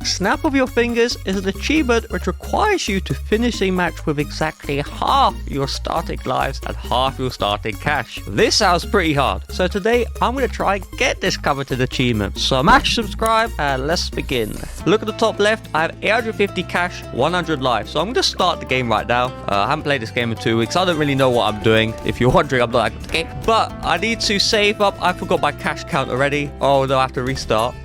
snap of your fingers is an achievement which requires you to finish a match with exactly half your starting lives and half your starting cash. This sounds pretty hard, so today I'm going to try and get this coveted achievement. So smash subscribe and let's begin. Look at the top left, I have 850 cash, 100 lives. So I'm going to start the game right now. I haven't played this game in 2 weeks. I don't really know what I'm doing. If you're wondering, I'm not at the game. But I need to save up. I forgot my cash count already. Oh no, I have to restart.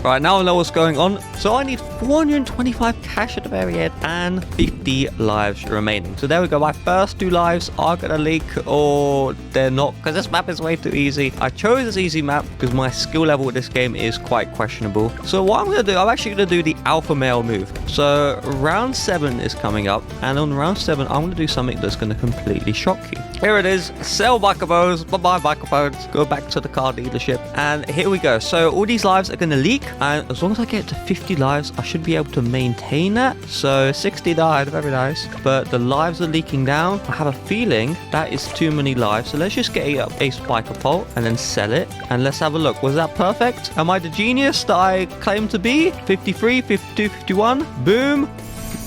Right, now I know what's going on. So I need 425 cash at the very end and 50 lives remaining. So there we go. My first 2 lives are going to leak, or they're not, because this map is way too easy. I chose this easy map because my skill level with this game is quite questionable. So what I'm going to do, I'm actually going to do the alpha male move. So round 7 is coming up, and on round 7, I'm going to do something that's going to completely shock you. Here it is. Sell microphones. Bye-bye microphones. Go back to the car dealership. And here we go. So all these lives are going to leak. And as long as I get to 50 lives, I should be able to maintain that. So 60 died, very nice. But the lives are leaking down. I have a feeling that is too many lives. So let's just get a spiker pole and then sell it. And let's have a look. Was that perfect? Am I the genius that I claim to be? 53, 52, 51. Boom.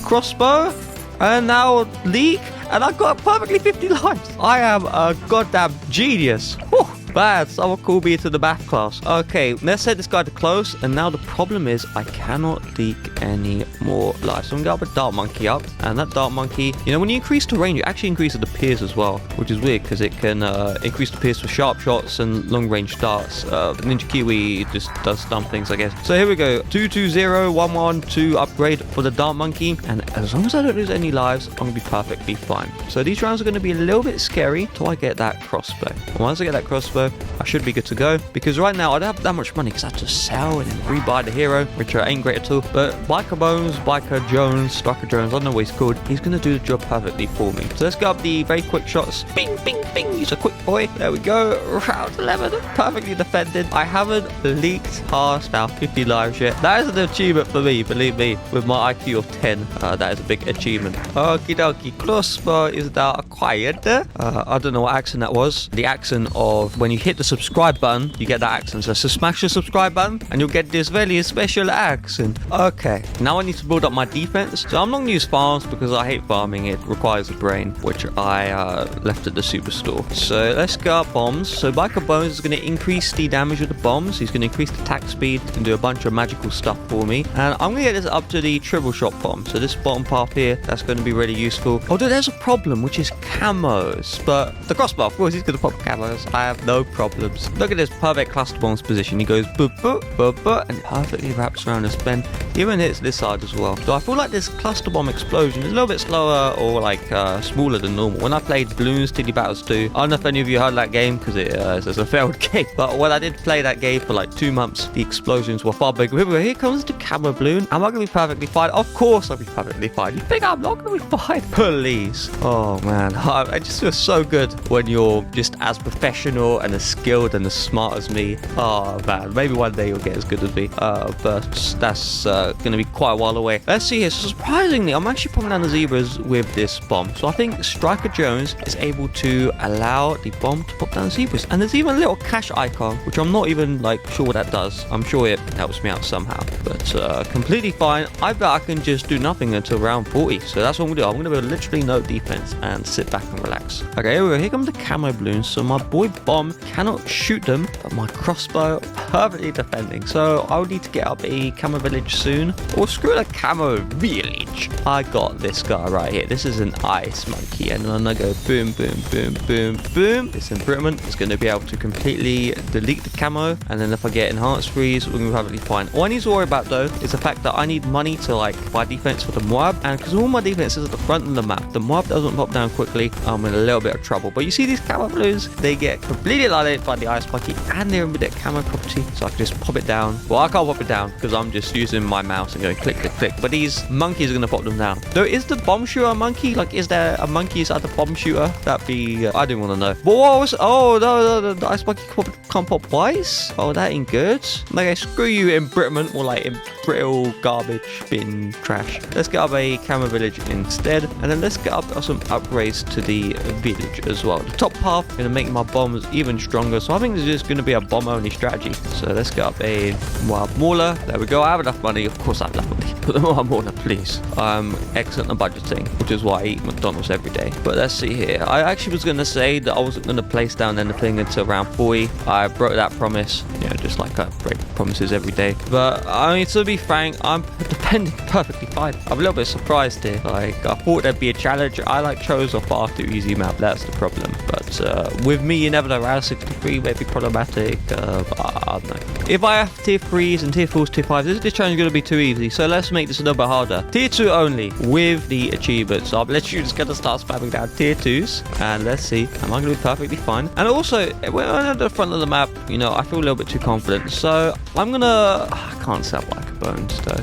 Crossbow. And now leak. And I've got perfectly 50 lives. I am a goddamn genius. Whew. Bad, someone call me to the math class. Okay, let's set this guy to close. And now the problem is I cannot leak any more lives. So I'm going to get a dart monkey up. And that dart monkey, you know, when you increase the range, it actually increases the pierce as well, which is weird because it can increase the pierce for sharp shots and long range darts. Ninja Kiwi just does dumb things, I guess. So here we go. 220112 upgrade for the dart monkey. And as long as I don't lose any lives, I'm going to be perfectly fine. So these rounds are going to be a little bit scary until I get that crossbow. And once I get that crossbow, I should be good to go, because right now I don't have that much money because I have to sell and then rebuy the hero, which ain't great at all. But Biker Bones, Biker Jones, Striker Jones, I don't know what he's called, he's going to do the job perfectly for me. So let's go up the very quick shots. Bing, bing, bing. He's a quick boy. There we go. Round 11, perfectly defended. I haven't leaked past now 50 lives yet. That is an achievement for me, believe me. With my IQ of 10, that is a big achievement. Okie dokie. Crossbow is now acquired. I don't know what accent that was. The accent of when you hit the subscribe button, you get that accent. So smash the subscribe button and you'll get this very special accent. Okay, now I need to build up my defense. So I'm not going to use farms because I hate farming. It requires a brain, which I left at the superstore. So let's go up bombs. So Biker Bones is going to increase the damage of the bombs. He's going to increase the attack speed and do a bunch of magical stuff for me. And I'm going to get this up to the triple shot bomb. So this bottom path here, that's going to be really useful. Although there's a problem, which is camos. But the crossbow, of course, he's going to pop camos. I have no problems. Look at this perfect cluster bombs position. He goes boop boop boop boop and perfectly wraps around his bend. Even hits this side as well. So I feel like this cluster bomb explosion is a little bit slower or like smaller than normal. When I played Bloons TD Battles 2, I don't know if any of you heard that game because it's a failed game. But when I did play that game for like 2 months, the explosions were far bigger. Here comes the camo balloon. Am I going to be perfectly fine? Of course I'll be perfectly fine. You think I'm not going to be fine? Please. Oh man, I just feel so good when you're just as professional and as skilled and as smart as me. Oh man, maybe one day you'll get as good as me. But that's going to be quite a while away. Let's see here. So surprisingly, I'm actually popping down the zebras with this bomb. So I think Striker Jones is able to allow the bomb to pop down zebras. And there's even a little cash icon, which I'm not even like sure what that does. I'm sure it helps me out somehow. But completely fine. I bet I can just do nothing until round 40. So that's what I'm going to do. I'm going to do literally no defense and sit back and relax. Okay, here we go. Here comes the camo balloons. So my boy bomb cannot shoot them, but my crossbow perfectly defending. So I'll need to get up a camo village soon. Or screw the camo village. I got this guy right here. This is an ice monkey. And then I go boom, boom, boom, boom, boom. This improvement is going to be able to completely delete the camo. And then if I get enhanced freeze, we're going to be perfectly fine. All I need to worry about though is the fact that I need money to like buy defense for the Moab. And because all my defense is at the front of the map, the Moab doesn't pop down quickly. I'm in a little bit of trouble. But you see these camo balloons, they get completely annihilated by the ice monkey and they're in with their camo property. So I can just pop it down. Well, I can't pop it down because I'm just using my mouse and going click, click, click. But these monkeys are going to pop them down. Though, is the bomb shooter a monkey? Like, is there a monkey inside the bomb shooter? That'd be, I didn't want to know. But what was, oh, no, the ice monkey can't pop twice? Oh, that ain't good. Okay, screw you, embritment, or like brittle garbage bin trash. Let's get up a camo village instead. And then let's get up some upgrades to the village as well. The top path, going to make my bombs even even stronger. So I think this is just going to be a bomb-only strategy. So let's get up a wild mauler. There we go. I have enough money. Of course I have enough money. Put the wild mauler, please. I'm excellent at budgeting, which is why I eat McDonald's every day. But let's see here. I actually was going to say that I wasn't going to place down anything until round 40. I broke that promise, you know, just like I break promises every day. But I mean, to be frank, I'm defending perfectly fine. I'm a little bit surprised here. Like, I thought there'd be a challenge. I chose a far too easy map. That's the problem. But with me, you never know. Round 63 may be problematic. I don't know. If I have tier 3s and tier 4s, tier 5s, this challenge is going to be too easy. So let's make this a little bit harder. Tier 2 only with the achievements. So I'm literally just going to start spamming down tier 2s. And let's see. Am I going to be perfectly fine? And also, when I'm at the front of the map, you know, I feel a little bit too confident. So I'm going to... I can't sell like a bones though.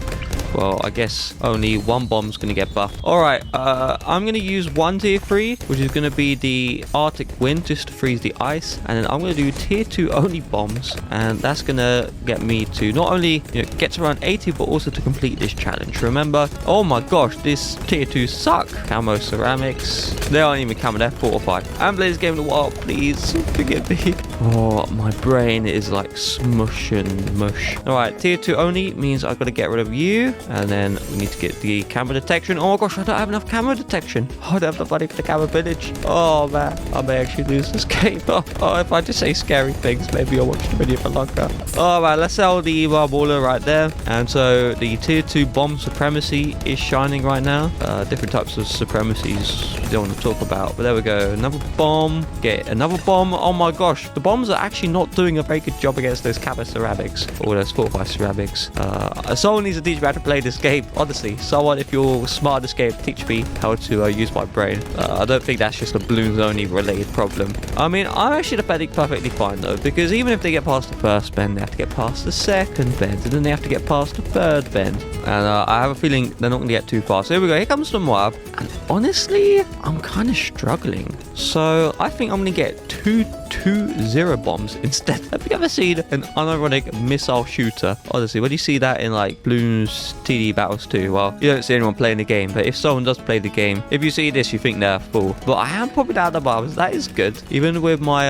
Well, I guess only one bomb's going to get buffed. Alright, I'm going to use one tier 3, which is going to be the Arctic Wind, just to freeze the ice. And then I'm going to do tier 2 only bombs. And that's going to get me to not only, you know, get to around 80, but also to complete this challenge. Remember, oh my gosh, this tier 2 suck. Camo ceramics. They aren't even camo, they're fortified. And Blaze Game of the Wild, please forgive me. Oh, my brain is like smush and mush. Alright, tier 2 only means I've got to get rid of you. And then we need to get the camo detection. Oh my gosh, I don't have enough camo detection. Oh, I don't have the money for the camo village. Oh man, I may actually lose this game. Oh, if I just say scary things, maybe I'll watch the video for longer. Alright, let's sell the baller right there. And so the tier 2 bomb supremacy is shining right now. Different types of supremacies we don't want to talk about. But there we go. Another bomb. Get another bomb. Oh my gosh, the bombs are actually not doing a very good job against those camo ceramics or those fortified ceramics. Someone needs to teach me how to play this game. Honestly, someone, if you're smart in this game, teach me how to use my brain. I don't think that's just a Bloons only related problem. I mean, I'm actually defending perfectly fine though, because even if they get past the first bend, they have to get past the second bend, and then they have to get past the third bend. And I have a feeling they're not going to get too far. So here we go. Here comes the Moab. And honestly, I'm kind of struggling. So I think I'm going to get two 2-0 bombs instead. Have you ever seen an unironic missile shooter? Honestly, when you see that in like Bloons TD battles too, well, you don't see anyone playing the game, but if someone does play the game, if you see this, you think they're a fool. But I am popping down the bombs. That is good. Even with my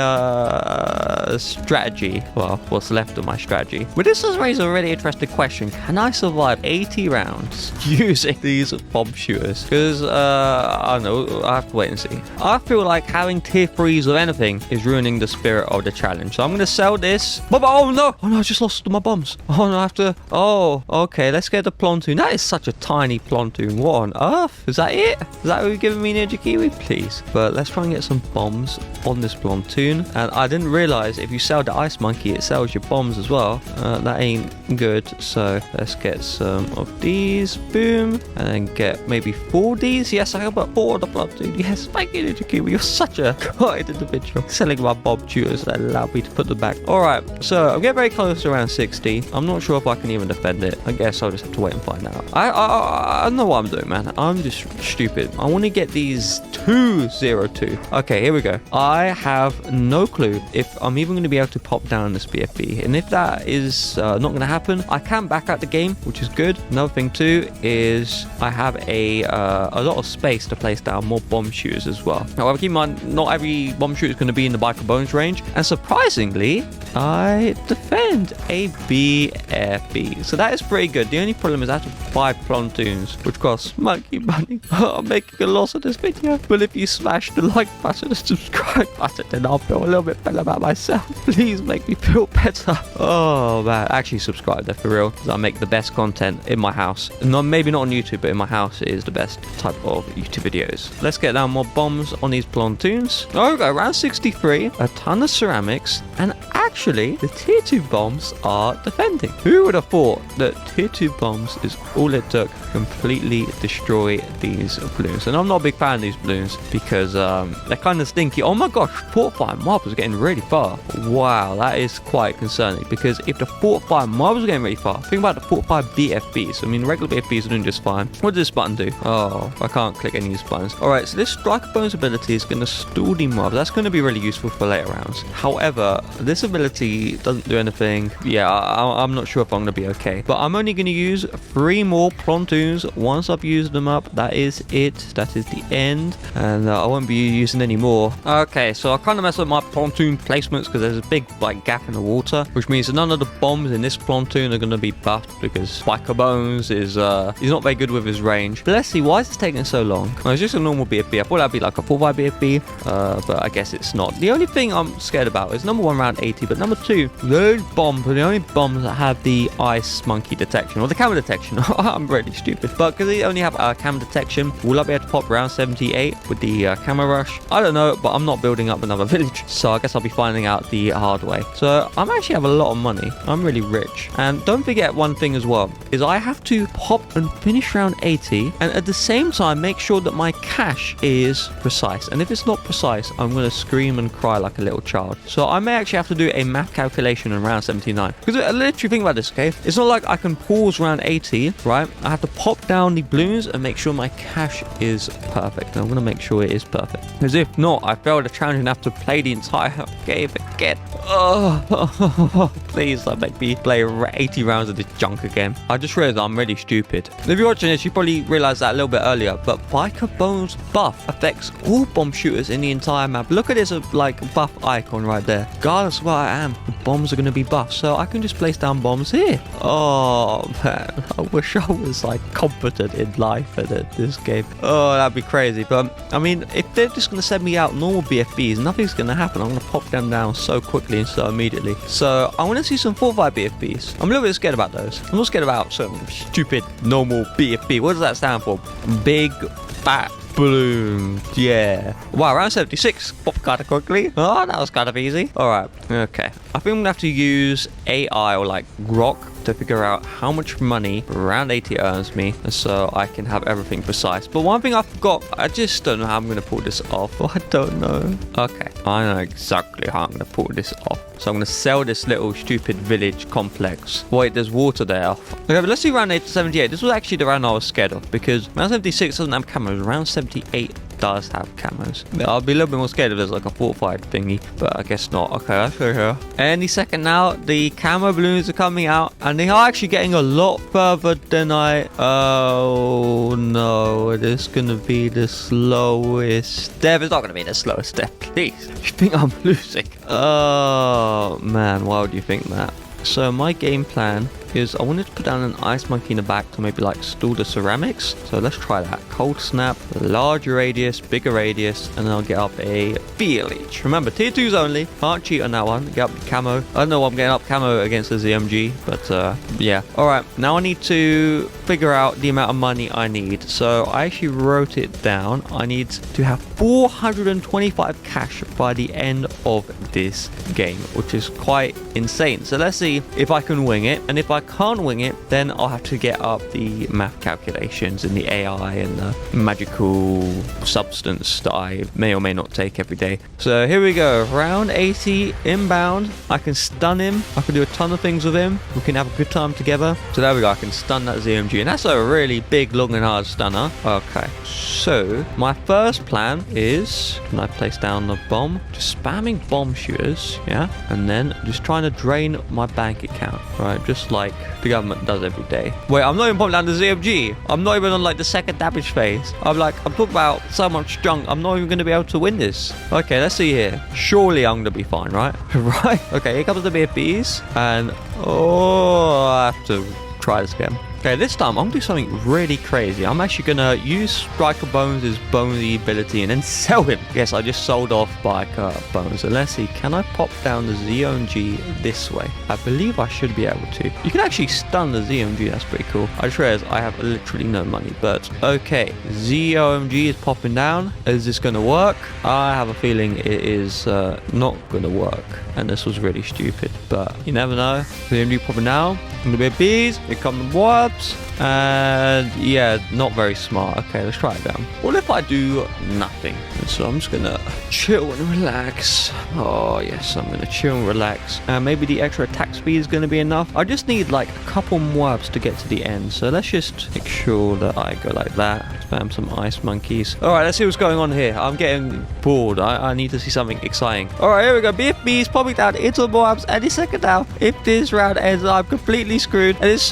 strategy, well, what's left of my strategy. But this does raise a really interesting question. Can I survive 80 rounds using these bomb shooters? Because, I don't know, I have to wait and see. I feel like having tier 3s of anything is ruining the spirit of the challenge. So I'm going to sell this. Oh no! Oh no, I just lost my bombs. Oh no, I have to... Oh, okay, let's get the pontoon. That is such a tiny pontoon. What on earth? Is that it? Is that what you're giving me, Ninja Kiwi? Please. But let's try and get some bombs on this pontoon. And I didn't realize if you sell the ice monkey, it sells your bombs as well. That ain't good. So let's get some of these. Boom. And then get maybe 4 of these. Yes, I have about 4 of the pontoon. Yes, thank you, Ninja Kiwi. You're such a kind individual. Selling my bomb tutors that allow me to put them back. Alright, so I'm getting very close to around 60. I'm not sure if I can even defend it. I guess I'll just have to wait and find out. I know what I'm doing, man. I'm just stupid. I want to get these 202. Okay, here we go. I have no clue if I'm even going to be able to pop down this BFB. And if that is not going to happen, I can back out the game, which is good. Another thing too is I have a lot of space to place down more bomb shooters as well. However, keep in mind, not every bomb shooter is going to be in the Biker Bones range. And surprisingly, I defend a BFB. So that is pretty good. The only problem is I have to buy pontoons, which costs monkey money. I'm making a loss on this video. But if you smash the like button and subscribe button, then I'll feel a little bit better about myself. Please make me feel better. Oh man, actually subscribe there for real. Because I make the best content in my house. Maybe not on YouTube, but in my house it is the best type of YouTube videos. Let's get down more bombs on these pontoons. Oh, we go around 63, a ton of ceramics, and actually the tier 2 bombs are defending. Who would have thought that tier 2 bombs is all it took to completely destroy these balloons? And I'm not a big fan of these balloons because they're kind of stinky. Oh my gosh, fortified marbles are getting really far. Wow, that is quite concerning, because if the fortified marbles are getting really far, think about the fortified BFBs. I mean, regular BFBs are doing just fine. What does this button do? Oh, I can't click any of these buttons. Alright, so this Striker Bones ability is going to stall the marbles. That's going to be really useful for later rounds. However, this ability ability doesn't do anything. Yeah, I'm not sure if I'm going to be okay. But I'm only going to use 3 more pontoons. Once I've used them up, that is it. That is the end. And I won't be using any more. Okay, so I kind of messed up my pontoon placements because there's a big like gap in the water, which means that none of the bombs in this pontoon are going to be buffed because Biker Bones is he's not very good with his range. But let's see, why is this taking so long? Well, it's just a normal BFB. I thought that'd be like a 4x BFB, but I guess it's not. The only thing I'm scared about is number 1, round 80, but number 2, those bombs are the only bombs that have the ice monkey detection or the camera detection. I'm really stupid, but because they only have camera detection, will I be able to pop round 78 with the camera rush? I don't know, but I'm not building up another village, so I guess I'll be finding out the hard way. So I'm actually have a lot of money. I'm really rich. And don't forget one thing as well, is I have to pop and finish round 80 and at the same time make sure that my cash is precise. And if it's not precise, I'm going to scream and cry like a little child. So I may actually have to do a math calculation in round 79. Because literally think about this, okay? It's not like I can pause round 80, right? I have to pop down the balloons and make sure my cash is perfect. And I'm going to make sure it is perfect. Because if not, I fail the challenge and have to play the entire game again. Oh, please don't make me play 80 rounds of this junk again. I just realized I'm really stupid. If you're watching this, you probably realized that a little bit earlier, but Biker Bones buff affects all bomb shooters in the entire map. Look at this like buff icon right there. Regardless of where I am, the bombs are going to be buffed, so I can just place down bombs here. Oh man, I wish I was like competent in life at this game. Oh, that'd be crazy. But I mean, if they're just going to send me out normal BFBs, nothing's going to happen. I'm going to pop them down so quickly and so immediately. So I want to see some 4x BFBs. I'm a little bit scared about those. I'm not scared about some stupid normal BFB. What does that stand for? Big fat balloon. Yeah. Wow, round 76 popped kind of quickly. Oh, that was kind of easy. All right. Okay. I think I'm gonna have to use AI or like Grok to figure out how much money round 80 earns me, so I can have everything precise. But one thing I forgot, I just don't know how I'm gonna pull this off. I don't know. Okay, I know exactly how I'm gonna pull this off. So I'm gonna sell this little stupid village complex. Wait, there's water there. Okay, but let's see round 78. This was actually the round I was scared of because round 76 doesn't have cameras. Round 78 does have camos. I'll be a little bit more scared if there's like a fortified thingy, but I guess not. Okay, let's go here. Any second now, the camo balloons are coming out and they are actually getting a lot further than oh no, it is gonna be the slowest step. It's not gonna be the slowest step, please. You think I'm losing? Oh man, why would you think that? So my game plan is I wanted to put down an ice monkey in the back to maybe like stall the ceramics. So let's try that. Cold snap, larger radius, bigger radius, and then I'll get up a village. Remember, tier 2s only. Can't cheat on that one. Get up the camo. I don't know why I'm getting up camo against the ZMG, but yeah. Alright, now I need to figure out the amount of money I need. So I actually wrote it down. I need to have 425 cash by the end of this game, which is quite insane. So let's see if I can wing it, and if I can't wing it, then I'll have to get up the math calculations and the AI and the magical substance that I may or may not take every day. So here we go, round 80 inbound. I can stun him. I can do a ton of things with him. We can have a good time together. So there we go, I can stun that ZMG, and that's a really big, long and hard stunner. Okay, so my first plan is, can I place down the bomb? Just spamming bomb shooters, yeah, and then just trying to drain my bank account, right? Just like the government does every day. Wait, I'm not even popping down the ZMG. I'm not even on like the second damage phase. I'm talking about so much junk. I'm not even going to be able to win this. Okay, let's see here. Surely I'm going to be fine, right? Right. Okay, here comes the BFBs. And oh, I have to try this again. Okay, this time I'm going to do something really crazy. I'm actually going to use Striker Bones' Bonesy ability and then sell him. Yes, I just sold off Biker Bones. So let's see, can I pop down the ZOMG this way? I believe I should be able to. You can actually stun the ZOMG, that's pretty cool. I just realized I have literally no money, but okay. ZOMG is popping down. Is this going to work? I have a feeling it is not going to work. And this was really stupid, but you never know. ZOMG popping down. I'm going to be bees. Here come the wild. Moabs. And yeah, not very smart. Okay, let's try it down. What if I do nothing? And so I'm just gonna chill and relax. Oh yes, I'm gonna chill and relax. And maybe the extra attack speed is gonna be enough. I just need like a couple Moabs to get to the end. So let's just make sure that I go like that. Spam some ice monkeys. All right, let's see what's going on here. I'm getting bored. I need to see something exciting. All right, here we go. BFB is popping down into Moabs any second now. If this round ends, I'm completely screwed. And it's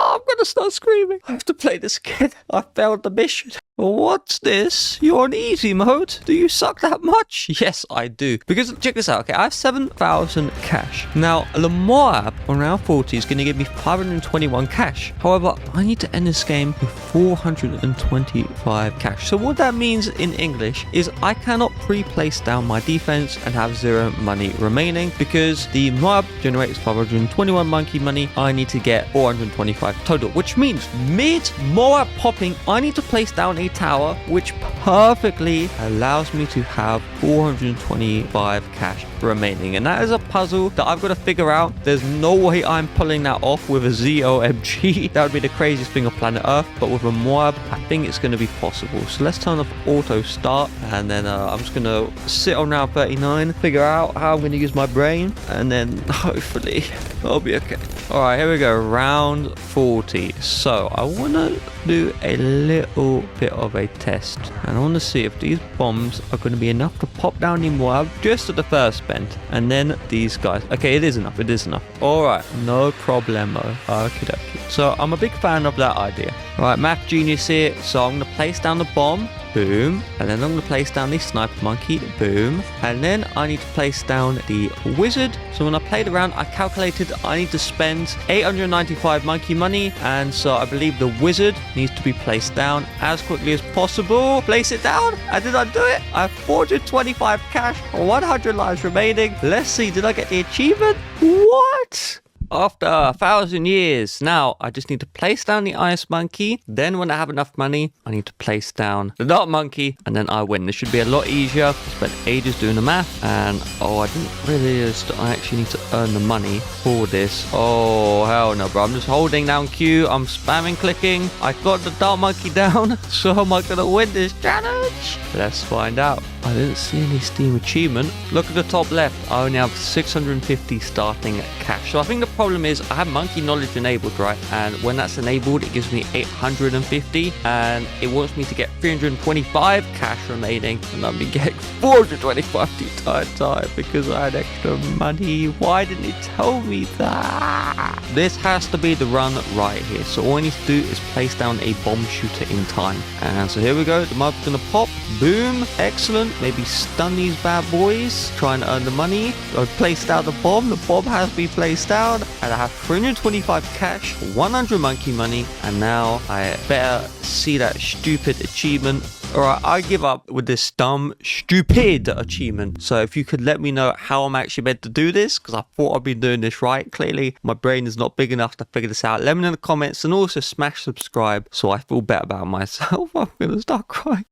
I'm gonna start screaming. I have to play this again. I failed the mission. What's this? You're on easy mode? Do you suck that much? Yes, I do. Because check this out, okay? I have 7,000 cash. Now, the Moab on round 40 is going to give me 521 cash. However, I need to end this game with 425 cash. So what that means in English is I cannot pre-place down my defense and have 0 money remaining because the Moab generates 521 monkey money. I need to get 425 total, which means mid-Moab popping, I need to place down a tower which perfectly allows me to have 425 cash remaining, and that is a puzzle that I've got to figure out. There's no way I'm pulling that off with a ZOMG. That would be the craziest thing on planet Earth, but with a Moab I think it's going to be possible. So let's turn off auto start, and then I'm just going to sit on round 39, figure out how I'm going to use my brain, and then hopefully I'll be okay. All right, here we go, round 40. So I want to do a little bit of a test, and I want to see if these bombs are going to be enough to pop down the Moab just at the first bend, and then these guys. Okay, it is enough. It is enough. All right, no problemo. Okie dokie. So I'm a big fan of that idea. All right, math genius here. So I'm going to place down the bomb. Boom. And then I'm going to place down the sniper monkey. Boom. And then I need to place down the wizard. So when I played around, I calculated I need to spend 895 monkey money. And so I believe the wizard needs to be placed down as quickly as possible. Place it down. And did I do it? I have 425 cash, 100 lives remaining. Let's see. Did I get the achievement? What? After 1,000 years. Now, I just need to place down the ice monkey. Then when I have enough money, I need to place down the dark monkey. And then I win. This should be a lot easier. I spent ages doing the math. And, I didn't realize that I actually need to earn the money for this. Oh, hell no, bro. I'm just holding down Q. I'm spamming clicking. I got the dark monkey down. So am I going to win this challenge? Let's find out. I didn't see any Steam achievement. Look at the top left. I only have 650 starting cash. So I think the problem is I have monkey knowledge enabled, right? And when that's enabled, it gives me 850, and it wants me to get 325 cash remaining, and I've been getting 425 the entire time because I had extra money. Why didn't it tell me that? This has to be the run right here. So all I need to do is place down a bomb shooter in time. And so here we go. The mob's gonna pop. Boom. Excellent. Maybe stun these bad boys. Try and earn the money. I've placed down the bomb. The bomb has been placed down. And I have 325 cash, 100 monkey money. And now I better see that stupid achievement. Alright, I give up with this dumb, stupid achievement. So if you could let me know how I'm actually meant to do this, because I thought I'd been doing this right. Clearly, my brain is not big enough to figure this out. Let me know in the comments, and also smash subscribe so I feel better about myself. I'm going to start crying.